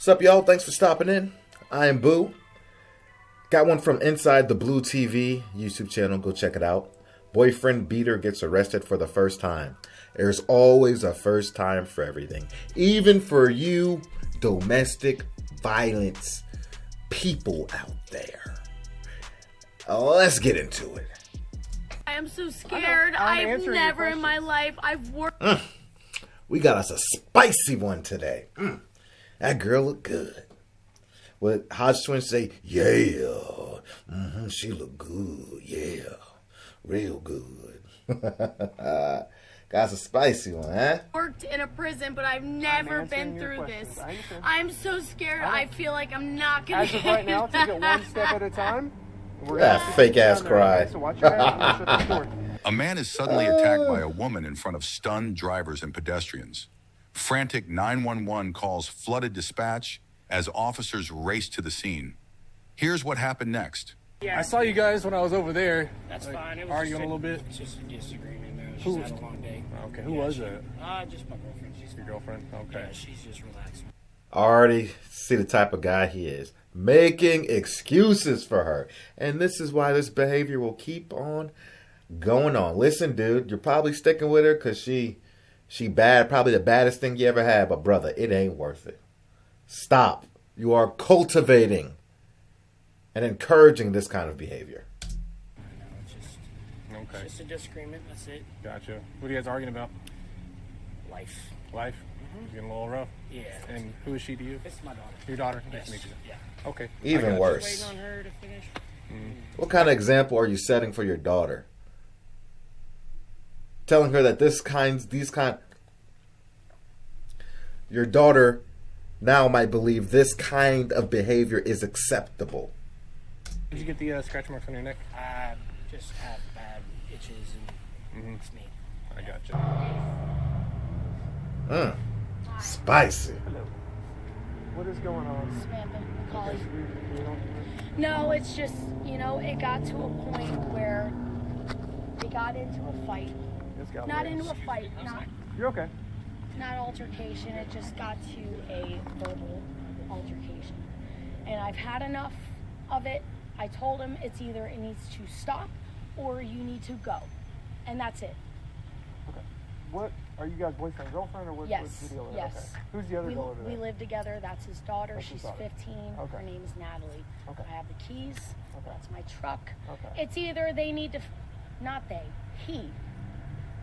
What's up, y'all? Thanks for stopping in. I am Boo. Got one from Inside the Blue TV YouTube channel. Go check it out. Boyfriend beater gets arrested for the first time. There's always a first time for everything. Even for you domestic violence people out there. Let's get into it. I am so scared. I've never in my life, I've worked. We got us a spicy one today. That girl look good. What Hodge twins say, yeah. She look good, yeah. Real good. Got a spicy one, huh? Worked in a prison, but I've never been through this. I'm so scared. I feel like I'm not gonna. As of right now, take it one step at a time. That fake ass cry. So watch your head. A man is suddenly attacked by a woman in front of stunned drivers and pedestrians. Frantic 911 calls flooded dispatch as officers race to the scene. Here's what happened next. Yeah. I saw you guys when I was over there. That's fine. It was arguing a little bit. It's just a disagreement. She's had a long day. Okay, who was it? Just my girlfriend. She's your girlfriend? Okay. Yeah, she's just relaxing. Already see the type of guy he is. Making excuses for her. And this is why this behavior will keep on going on. Listen, dude, you're probably sticking with her because she bad, probably the baddest thing you ever had. But brother, it ain't worth it. Stop. You are cultivating and encouraging this kind of behavior. I know, it's just a disagreement. That's it. Gotcha. What are you guys arguing about? Life. Life? Getting a little rough? Yeah. And who is she to you? It's my daughter. Your daughter? Yes. Nice to meet you. Yeah. Okay. Even worse. Waiting on her to finish. What kind of example are you setting for your daughter? Telling her that your daughter now might believe this kind of behavior is acceptable. Did you get the scratch marks on your neck? I just have bad itches and it's me. I gotcha. Spicy. Hello. What is going on? Samantha, calling. No, it's just, it got to a point where they got into a fight. Not into a fight, You're okay. not altercation. It just got to a verbal altercation. And I've had enough of it. I told him it's either it needs to stop or you need to go. And that's it. Okay. What are you guys, boyfriend, girlfriend, or what's Yes, the deal with it? yes. Okay. Who's the other girl over there? We live together. That's his daughter. That's his She's daughter. 15. Okay. Her name is Natalie. Okay. I have the keys. Okay. That's my truck. Okay. It's either they need to, not they, he.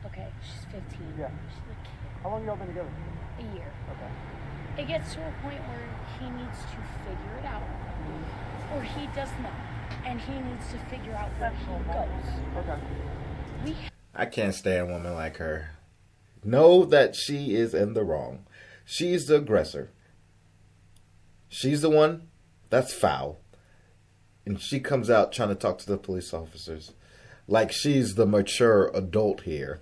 Okay, she's 15. Yeah. She's a kid. How long y'all been together? A year. Okay. It gets to a point where he needs to figure it out, or he does not, and he needs to figure out where he goes. Okay. I can't stand women like her. Know that she is in the wrong. She's the aggressor. She's the one that's foul. And she comes out trying to talk to the police officers like she's the mature adult here.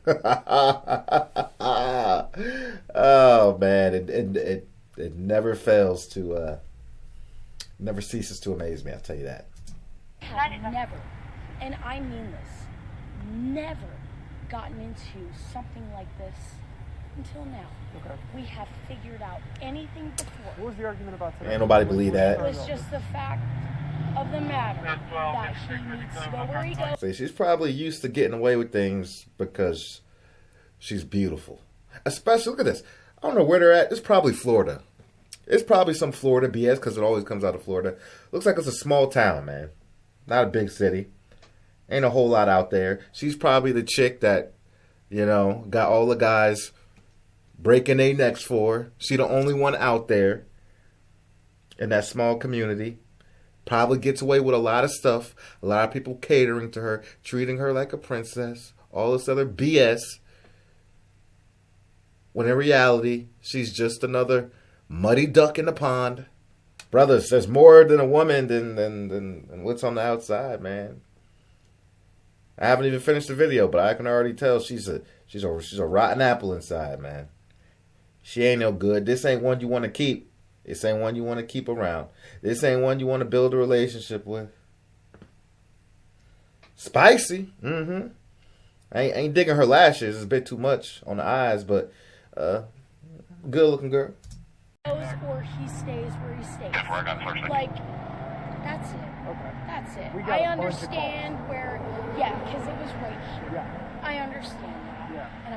Oh, man. It never fails to, never ceases to amaze me, I'll tell you that. Have never, and I mean this, never gotten into something like this until now. Okay. We have figured out anything before. What was the argument about today? Ain't nobody believe that. It was just the fact of the matter that he needs to go where he goes. See, she's probably used to getting away with things because she's beautiful. Especially, look at this. I don't know where they're at. It's probably Florida. It's probably some Florida BS because it always comes out of Florida. Looks like it's a small town, man. Not a big city. Ain't a whole lot out there. She's probably the chick that, got all the guys breaking their necks for. She the only one out there in that small community. Probably gets away with a lot of stuff. A lot of people catering to her, treating her like a princess. All this other BS. When in reality, she's just another muddy duck in the pond. Brothers, there's more than a woman than what's on the outside, man. I haven't even finished the video, but I can already tell she's a rotten apple inside, man. She ain't no good. This ain't one you want to keep. This ain't one you want to keep around. This ain't one you want to build a relationship with. Spicy. I ain't digging her lashes. It's a bit too much on the eyes, but good looking girl. goes or he stays where he stays. Like, that's it. Okay. That's it. We got I a bunch of understand where, because it was right here. Yeah. I understand that. Yeah. And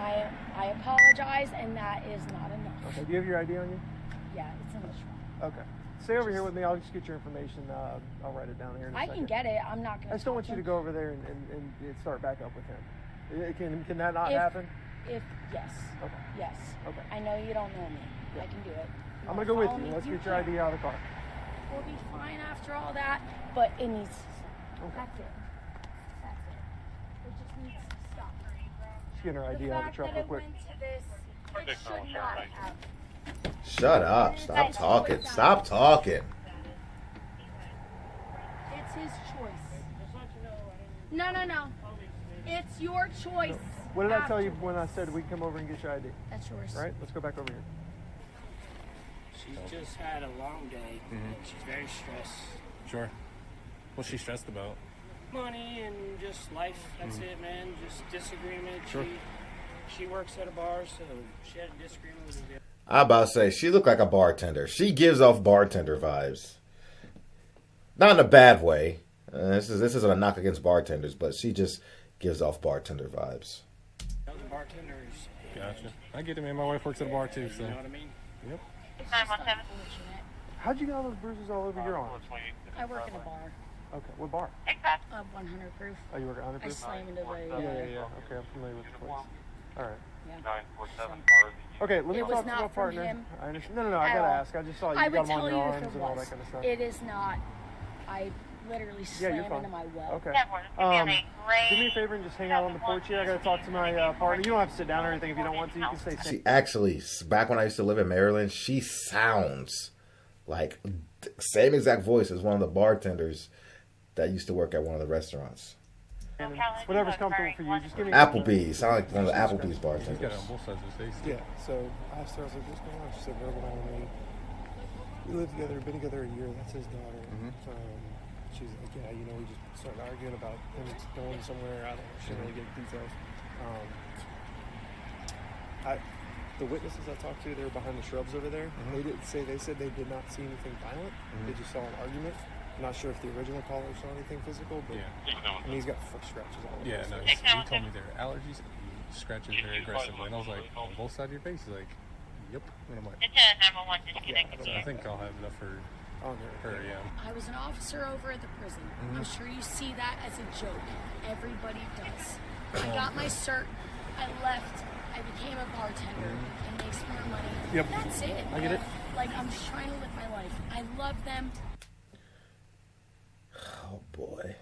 I apologize, and that is not enough. Okay. Do you have your ID on you? Yeah, it's in the trunk. Okay. Stay over here with me. I'll just get your information. I'll write it down here in a I second. can get it. I'm not going to. I just don't want you to go over there and start back up with him. Can that not happen? Yes. Okay. Yes. Okay. I know you don't know me. Yeah. I can do it. I'm gonna go with you. Let's get your ID out of the car. We'll be fine after all that, but it needs to stop. Okay. That's it. That's it. It just needs to stop. Just getting her ID The out of the fact truck that real it quick. went to this, it should not have. Shut up. Stop talking. Stop talking. It's his choice. No. It's your choice. What did I tell you when I said we'd come over and get your ID? That's yours. All right, let's go back over here. She's just had a long day. And she's very stressed. Sure. What's she stressed about? Money and just life. That's it, man. Just disagreement. Sure. She works at a bar, so she had a disagreement with the I about to say, she looked like a bartender. She gives off bartender vibes. Not in a bad way. This isn't a knock against bartenders, but she just gives off bartender vibes. other bartenders. Gotcha. I get it, man. My wife works at a bar too, so. You know what I mean? Yep. It's just unfortunate. How'd you get all those bruises all over your arms? I work in a bar. Okay, what bar? 100 proof. Oh, you work at 100 I proof? slam into the. Yeah. Okay, I'm familiar with the place. All right. Yeah. Okay, let me It was talk to not my from partner. him I understand. No, I at gotta all. ask. I just saw you I got would them on tell your you arms if it and all was. that kind of stuff. It is not. I literally Yeah, you're slam fine. into my well. Okay. Do me a favor and just hang out on the porch here. I gotta talk to my partner. You don't have to sit down or anything if you don't want to. You can stay. She actually, back when I used to live in Maryland, she sounds like same exact voice as one of the bartenders that used to work at one of the restaurants. And whatever's comfortable for you. Just give me. Applebee's. Sound like one of the Applebee's She's got bartenders. it on both sides of his face. Yeah, so I asked her, I was like, what's going on? She said, verbal down on me. We live together, been together a year, that's his daughter. She's like, yeah, we just started arguing about him going somewhere. I don't know, she didn't really get details. The witnesses I talked to, they were behind the shrubs over there. They said they did not see anything violent. They just saw an argument. I'm not sure if the original caller saw anything physical, but I mean, he's got foot scratches all over Yeah, his no, face. he told me there are allergies and he scratches very aggressively. And I was like, on both sides of your face? He's like, yep. And I'm like, I think I'll have enough for her, yeah. I was an officer over at the prison. I'm sure you see that as a joke. Everybody does. I got my cert. I left. I became a bartender. I make some more money. Yep. That's it. I get it. Like, I'm just trying to live my life. I love them. Oh boy.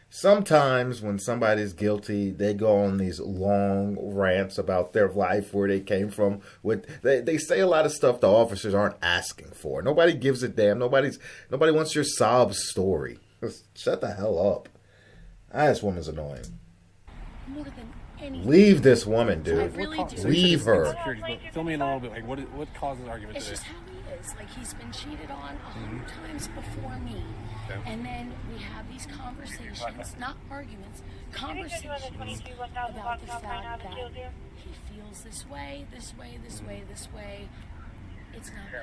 Sometimes when somebody's guilty, they go on these long rants about their life, where they came from. They say a lot of stuff the officers aren't asking for. Nobody gives a damn. Nobody wants your sob story. Just shut the hell up. This woman's annoying. More than anything. Leave this woman, I dude. really do. Leave her. Security, but fill me in a little bit. Like, what causes argument It's today? just how he is. Like, he's been cheated on 100 times before me. Okay. And then we have these conversations, not arguments, conversations about the fact that he feels this way. It's not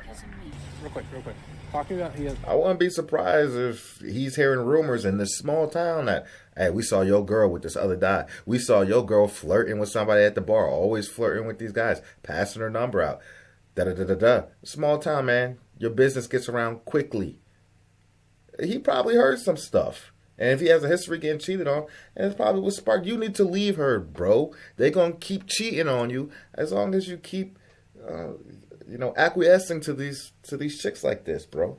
because of me. Real quick. Talking about I wouldn't be surprised if he's hearing rumors in this small town that, hey, we saw your girl with this other guy. We saw your girl flirting with somebody at the bar, always flirting with these guys, passing her number out. Da-da-da-da-da. Small town, man. Your business gets around quickly. He probably heard some stuff. And if he has a history getting cheated on, and it's probably what sparked. You need to leave her, bro. They're going to keep cheating on you as long as you keep, acquiescing to these chicks like this, bro.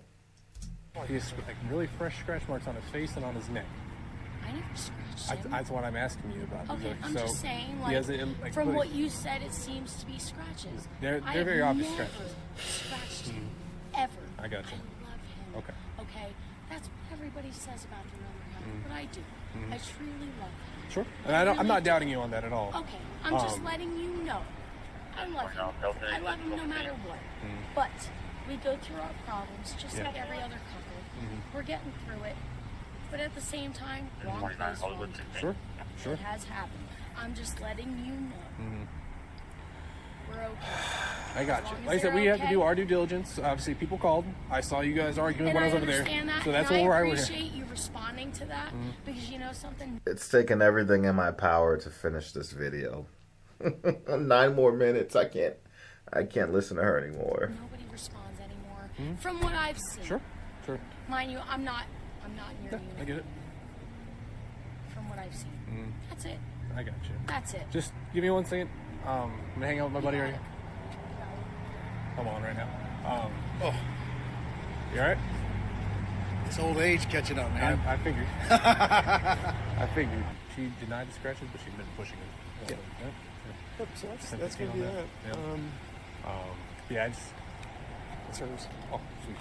he has like really fresh scratch marks on his face and on his neck. I never scratched him. That's what I'm asking you about. Okay, I'm just saying, he like, has it, from what you said, it seems to be scratches. They're I very have obvious never scratches. scratched him, ever. I got you. I love him. Okay. That's what everybody says about their other half, but I do. I truly love him. Sure. And I'm not doubting you on that at all. Okay, I'm just letting you know. I love him. I love him no matter what. But we go through our problems just like every other couple. We're getting through it. But at the same time, wrong place, wrong time. Sure. It has happened. I'm just letting you know. we're okay. I got As you. long Like I as said, we they're have to okay. do our due diligence. Obviously, people called. I saw you guys arguing And when I I was over there. understand that, So that's and why I we're here. appreciate you responding to that because you know something. It's taken everything in my power to finish this video. 9 more minutes. I can't listen to her anymore. Nobody responds anymore from what I've seen. Sure. Mind you, I'm not in your Yeah, unit. I get it. From what I've seen. That's it. I got you. That's it. Just give me 1 second. I'm gonna hang out with my buddy right here. I'm on right now. You alright? It's old age catching up, man. I figured. I figured. She denied the scratches, but she's been pushing it. Yeah. Yeah. So that's going to be that. Yeah, I just... It's hers. Oh, sweet.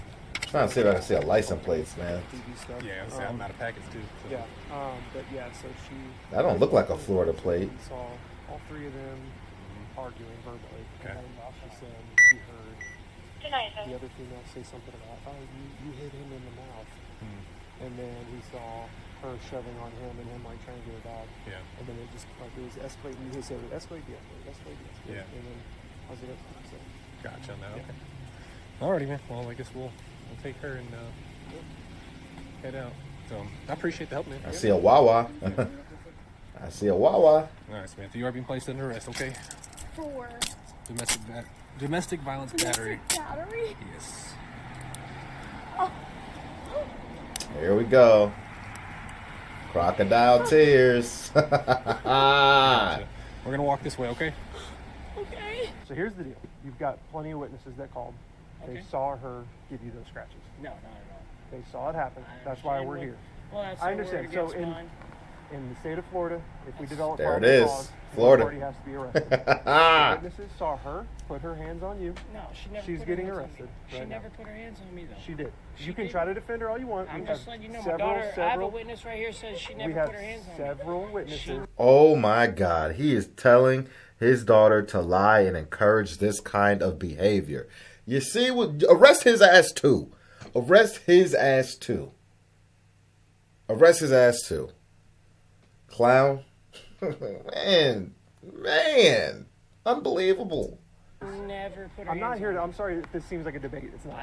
Trying to see if I can see a license plates, man. TV stuff. Yeah, I'm out of packets too. So. Yeah, but yeah, so she... That don't look like a Florida plate. We saw all 3 of them arguing verbally. Okay. And then she said she heard the other female say something about, oh, you hit him in the mouth. And then we saw her shoving on him and him like trying to get it out. Yeah. And then it just like it was escalating. He said escalate, de-escalate. Yeah. And then I was like, okay, so. Gotcha on that. Yeah. Okay. Alrighty, man. Well, I guess we'll take her and head out. So I appreciate the help, man. I see a Wawa. I see a Wawa. Alright, Samantha, you are being placed under arrest, okay? For Domestic violence battery. battery? Yes. Here we go. Crocodile tears. Gotcha. We're gonna walk this way, okay? Okay. So here's the deal. You've got plenty of witnesses that called. They Okay. saw her give you those scratches. No, not at all. They saw it happen. I That's why understand we're what- here. Well, that's I understand. So So in in the state of Florida, if we develop There it probable is. cause, Florida. the party has to be arrested. The witnesses saw her put her hands on you. no, she never. She's put getting her hands arrested On me. She right now. never put her hands on me though. She did. She You can did. try to defend her all you want. I'm We just have letting you know, my several- daughter. I have a several- witness right here says she We never have put her hands on me. several witnesses. Oh my God. He is telling his daughter to lie and encourage this kind of behavior. You see, arrest his ass too. Arrest his ass too. Arrest his ass too. Clown. Man. Unbelievable. Never put her I'm hands not here on to. me. I'm sorry if this seems like a debate. It's not.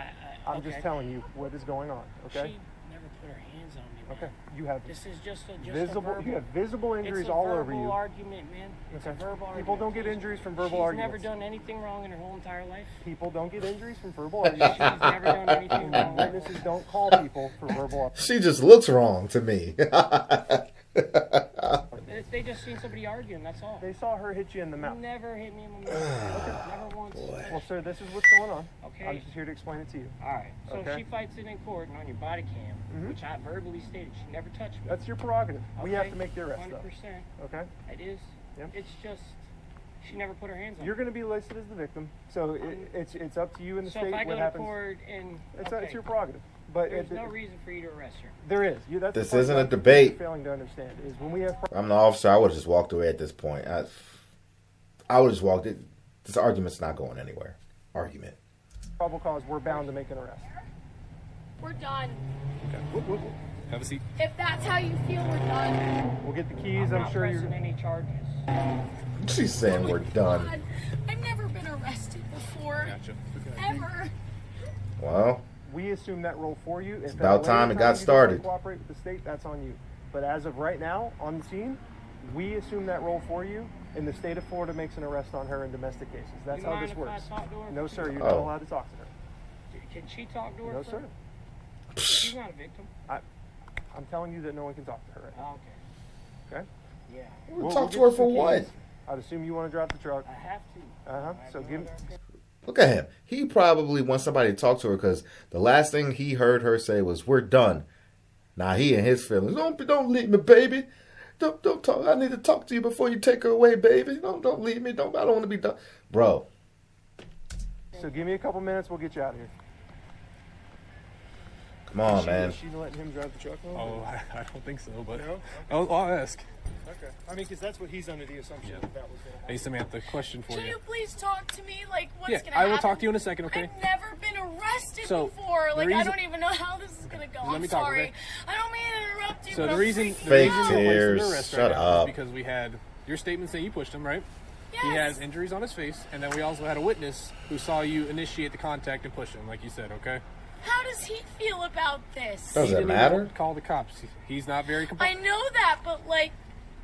I'm just okay. telling you what is going on. Okay. She never put her hands on me. Man. Okay. You have This is just a visible. verbal, You have visible injuries it's a all verbal over you. argument, man. It's a Okay. verbal People argument. don't get injuries from verbal She's arguments. never done anything wrong in her whole entire life. People don't get injuries from verbal She's arguments. never done anything wrong. Witnesses don't call people for verbal arguments. She just looks wrong to me. They just seen somebody arguing. That's all. They saw her hit you in the mouth. Never hit me in my mouth. Never once. Well, sir, this is what's going on. Okay. I'm just here to explain it to you. All right. So Okay. she fights it in court and on your body cam, which I verbally stated she never touched me. That's your prerogative. We have Okay, to make the arrest, 100%. though. Okay? It is. Yep. It's just she never put her hands on You're me. going to be listed as the victim, so it's up to you in the So state if I go what to happens. court and It's your prerogative. But there's no reason for you to arrest her. there is. That's the This part isn't that a I'm debate. Failing to understand is when we have I'm the officer. I would have just walked away at this point. I would have just walked it. This argument's not going anywhere. Argument. probable cause, we're bound to make an arrest. We're done. Okay. Have a seat. If that's how you feel, we're done. We'll get the keys. I'm I'm sure pressing you're. any charges. She's saying we're done. God, I've never been arrested before. Gotcha. Ever. Well, We assume that role for you. If at about a time later it got you don't started. Cooperate with the state. That's on you. But as of right now, on the scene, we assume that role for you, and the state of Florida makes an arrest on her in domestic cases. That's You how mind this if works. I talk to her? No, sir. You're Oh. not allowed to talk to her. Can she talk to her? No, first? sir. She's not a victim. I'm telling you that no one can talk to her right now. Oh, okay. Okay? Yeah. we'll We'll talk get to her you for some what? keys. I'd assume you want to drive the truck. I have to. Uh huh. I have So no give. other- Look at him. He probably wants somebody to talk to her because the last thing he heard her say was, "We're done." Now he in his feelings. Don't leave me, baby. Don't talk. I need to talk to you before you take her away, baby. Don't leave me. I don't want to be done, bro. So give me a couple minutes. We'll get you out of here. Come on, man. Is she letting him drive the truck home? Oh, I don't think so, but No? I'll ask. Okay. I mean, because that's what he's under the assumption Yeah. that was going to happen. Hey, Samantha, question for Can you. you please talk to me? Like, what's Yeah, gonna I happen? will talk to you in a second, okay? I've never been arrested So, before. the Like, I reason- don't even know how this is gonna go. Let I'm me talk, sorry. okay? I don't mean to interrupt you. So but the I'm reason freaking Fake out. tears. arrest Shut right now up. is because we had your statement saying you pushed him, right? Yes. He has injuries on his face, and then we also had a witness who saw you initiate the contact and push him, like you said, okay? How does he feel about this? Does He it didn't matter? even call the cops. He's not very I compliant. know that, but like,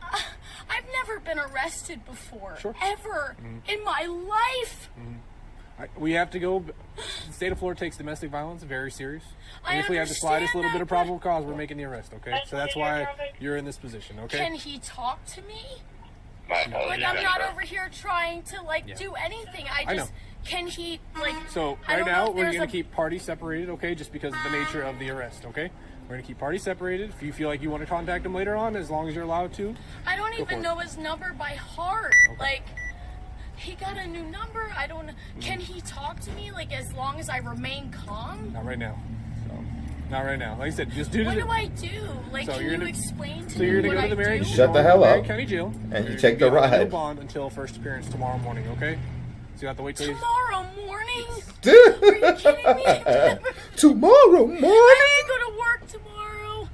I've never been arrested before. Sure. Ever in my life. We have to go. The state of Florida takes domestic violence very serious. And I if we have the slightest understand little bit that, of probable cause, we're making the arrest, okay? So that's why you're in this position, okay? Can he talk to me? Like, I'm not over here trying to, like, do anything. I know. Can he, like... So I right don't know now if we're there's going to a- keep parties separated, okay? Just because of the nature of the arrest, okay? We're going to keep parties separated. If you feel like you want to contact him later on, as long as you're allowed to. I don't Go for even it. know his number by heart. Okay. Like, he got a new number. I don't... Can he talk to me, like, as long as I remain calm? Not right now. So, not right now. Like I said, just do What the... do I do? Like, So can you're you gonna- explain to So me you're going to what go to the I Marion, do? Shut the hell Marion up. County Jail. And you You're take gonna the be on no ride. bond until first appearance tomorrow morning, okay? So you have to wait till he's... Tomorrow morning? Are you kidding me? Tomorrow morning? I have to go to work tomorrow.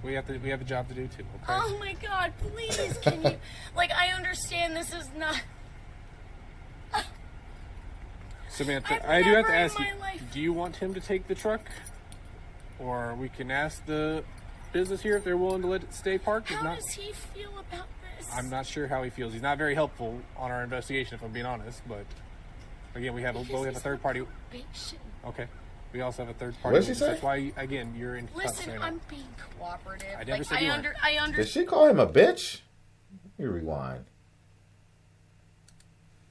We have a job to do too, okay? Oh my God, please, can you... Like, I understand this is not... Samantha, I've I do have to never in ask you, my life- do you want him to take the truck? Or we can ask the business here if they're willing to let it stay parked. If How not, does he feel about this? I'm not sure how he feels. He's not very helpful on our investigation, if I'm being honest. But again, we have a third party. Bitch. Okay, we also have a third party. What did she witness. say? That's why, again, you're in cuffs Listen, right now. I'm being cooperative. I never like, said you weren't. I Did understand. she call him a bitch? Let me rewind.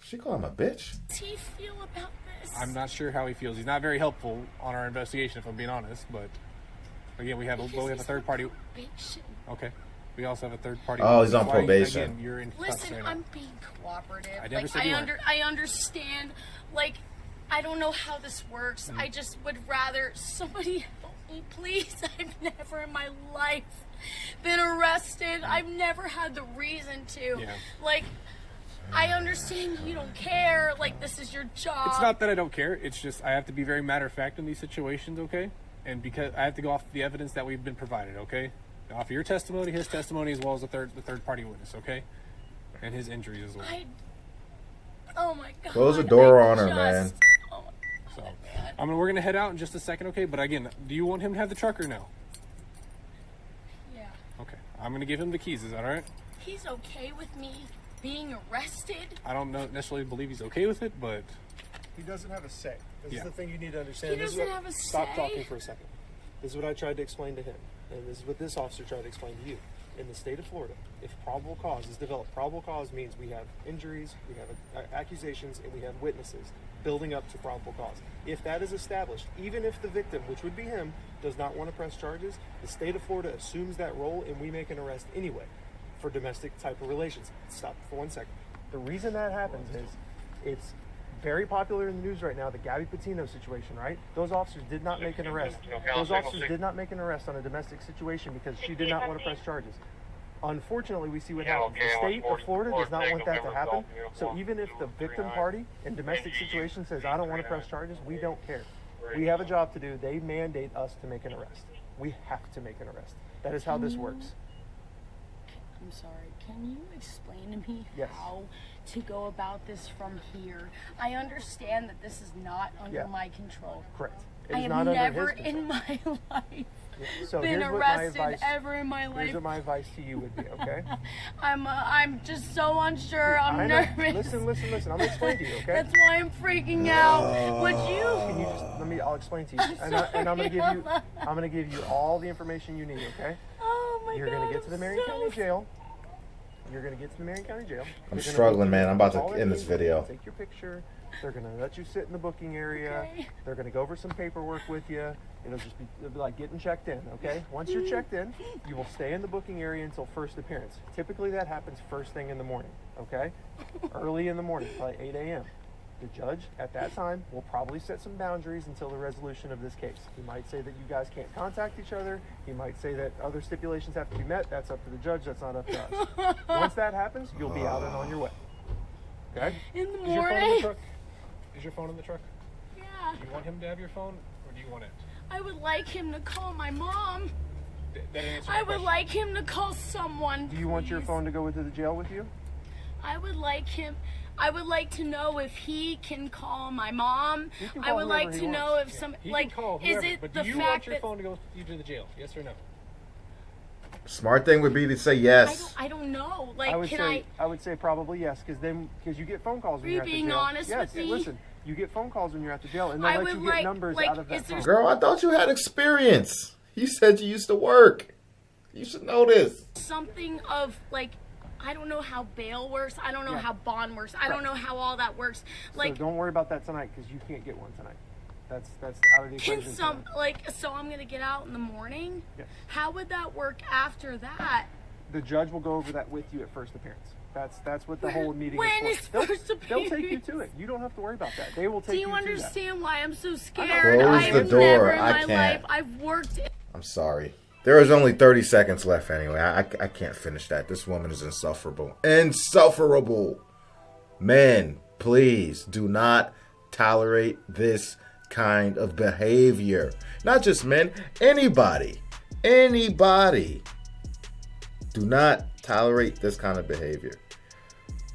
She call him a bitch? How does he feel about this? I'm not sure how he feels. He's not very helpful on our investigation, if I'm being honest. But again, we have a third party. Bitch. Okay, we also have a third party. Oh, he's That's on why, probation. Again, you're in cuffs Listen, right now. I'm being cooperative. I never like, said you weren't. I understand. Like, I don't know how this works. I just would rather somebody help me, please. I've never in my life been arrested. I've never had the reason to. Yeah. Like, I understand you don't care. Like, this is your job. It's not that I don't care. It's just I have to be very matter of fact in these situations, okay? And because I have to go off the evidence that we've been provided, okay? Off of your testimony, his testimony, as well as the third party witness, okay? And his injuries as well. Oh my God. Close the door I on her, just- man. Oh my So, God. we're gonna head out in just a second, okay? But again, do you want him to have the truck or no? Yeah. Okay, I'm gonna give him the keys. Is that all right? He's okay with me being arrested. I don't necessarily believe he's okay with it, but He doesn't have a say. This Yeah. is the thing you need to understand. He This is doesn't what- have a Stop say? talking for a second. This is what I tried to explain to him, and this is what this officer tried to explain to you. In the state of Florida, if probable cause is developed, probable cause means we have injuries, we have accusations, and we have witnesses building up to probable cause. If that is established, even if the victim, which would be him, does not want to press charges, the state of Florida assumes that role, and we make an arrest anyway for domestic type of relations. Stop for 1 second. The reason that happens is it's very popular in the news right now, the Gabby Patino situation, right? Those officers did not make an arrest. Those officers did not make an arrest on a domestic situation because she did not want to press charges. Unfortunately, we see what happens. The state of Florida does not want that to happen. So even if the victim party in domestic situation says, I don't want to press charges, we don't care. We have a job to do. They mandate us to make an arrest. We have to make an arrest. That is how this works. I'm sorry. Can you explain to me Yes. how to go about this from here? I understand that this is not under Yeah. my control. Correct. It I is have not under never his control. in my life So been here's what my arrested advice. ever in my life. Here's what my advice to you would be. Okay. I'm just so unsure. I'm I know. nervous. Listen. I'm gonna explain to you. Okay. That's why I'm freaking out. Would you? Can you just let me? I'll explain to you, and I'm gonna give you all the information you need. Okay. Oh my You're God. gonna get to the Marion I'm County so Jail. You're gonna get to the Marion County Jail. I'm They're gonna struggling, book man. you. I'm about to All that end this means is video. Take your picture. They're gonna let you sit in the booking area. Okay. They're gonna go over some paperwork with you. It'll be like getting checked in. Okay. Once you're checked in, you will stay in the booking area until first appearance. Typically, that happens first thing in the morning. Okay. Early in the morning, probably 8 a.m. The judge at that time will probably set some boundaries until the resolution of this case. He might say that you guys can't contact each other. He might say that other stipulations have to be met. That's up to the judge. That's not up to us. Once that happens, you'll be out and on your way. Okay? in the is your phone in the morning. truck? Is your phone in the truck? Yeah. Do you want him to have your phone, or do you want it? I would like him to call my mom. That didn't answer I my would question. like him to call someone. Do you want your please. phone to go into the jail with you? I would like him. I would like to know if he can call my mom. He can I call would like whoever to he know wants. if some He like can call is whoever, it but the do you fact want your that phone to go you to the jail? Yes or no? Smart thing would be to say yes. I don't know. Like, I would can say I would say probably yes, because you get phone calls when Are you you're at the jail. being honest yes, with me? listen, you get phone calls when you're at the jail, and I they'll let would you get like- numbers like, out of is that there- phone. Girl, I thought you had experience. You said you used to work. You should know this. something of like I don't know how bail works. I don't know how bond works. I don't know how all that works. Like, So don't worry about that tonight, because you can't get one tonight. That's out of the can equation. some tonight. like so I'm gonna get out in the morning? Yes. How would that work after that? The judge will go over that with you at first appearance. That's what the whole meeting When is is for. first They'll take you appearance? to it. You don't have to worry about that. They will take Do you you to that. understand why I'm so scared? Close the I've door. never in I my can't. life I've worked I'm sorry. There is only 30 seconds left anyway. I can't finish that. This woman is insufferable. Insufferable. Men, please do not tolerate this kind of behavior. Not just men, anybody. Anybody. Do not tolerate this kind of behavior.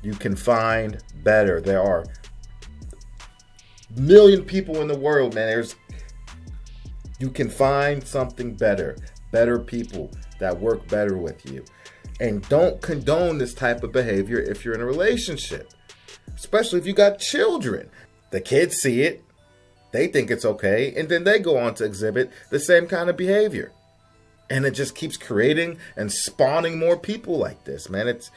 You can find better. There are a million people in the world, man. You can find something better. Better people that work better with you. And don't condone this type of behavior if you're in a relationship. Especially if you got children. The kids see it. They think it's okay. And then they go on to exhibit the same kind of behavior. And it just keeps creating and spawning more people like this, man. It's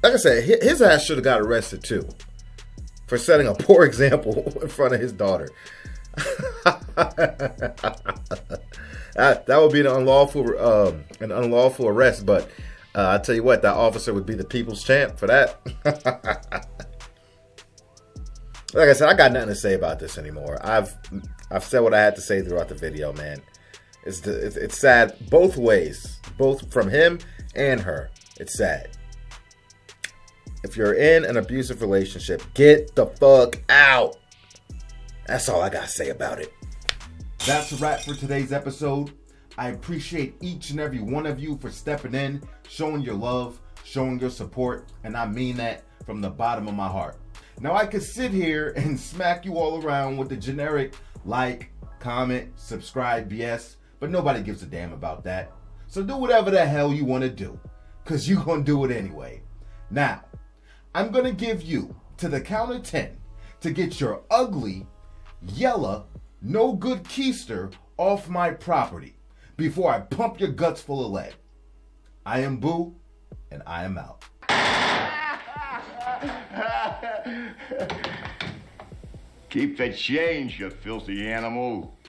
like I said, his ass should have got arrested too for setting a poor example in front of his daughter. That would be an unlawful arrest, but I tell you what, that officer would be the people's champ for that. Like I said, I got nothing to say about this anymore. I've said what I had to say throughout the video, man. It's sad both ways, both from him and her. It's sad. If you're in an abusive relationship, get the fuck out. That's all I gotta say about it. That's a wrap for today's episode. I appreciate each and every one of you for stepping in, showing your love, showing your support, and I mean that from the bottom of my heart. Now I could sit here and smack you all around with the generic like, comment, subscribe BS, but nobody gives a damn about that. So do whatever the hell you want to do, because you're going to do it anyway. Now, I'm going to give you to the count of 10 to get your ugly, yellow, no good keister off my property before I pump your guts full of lead. I am Boo, and I am out. Keep the change, you filthy animal.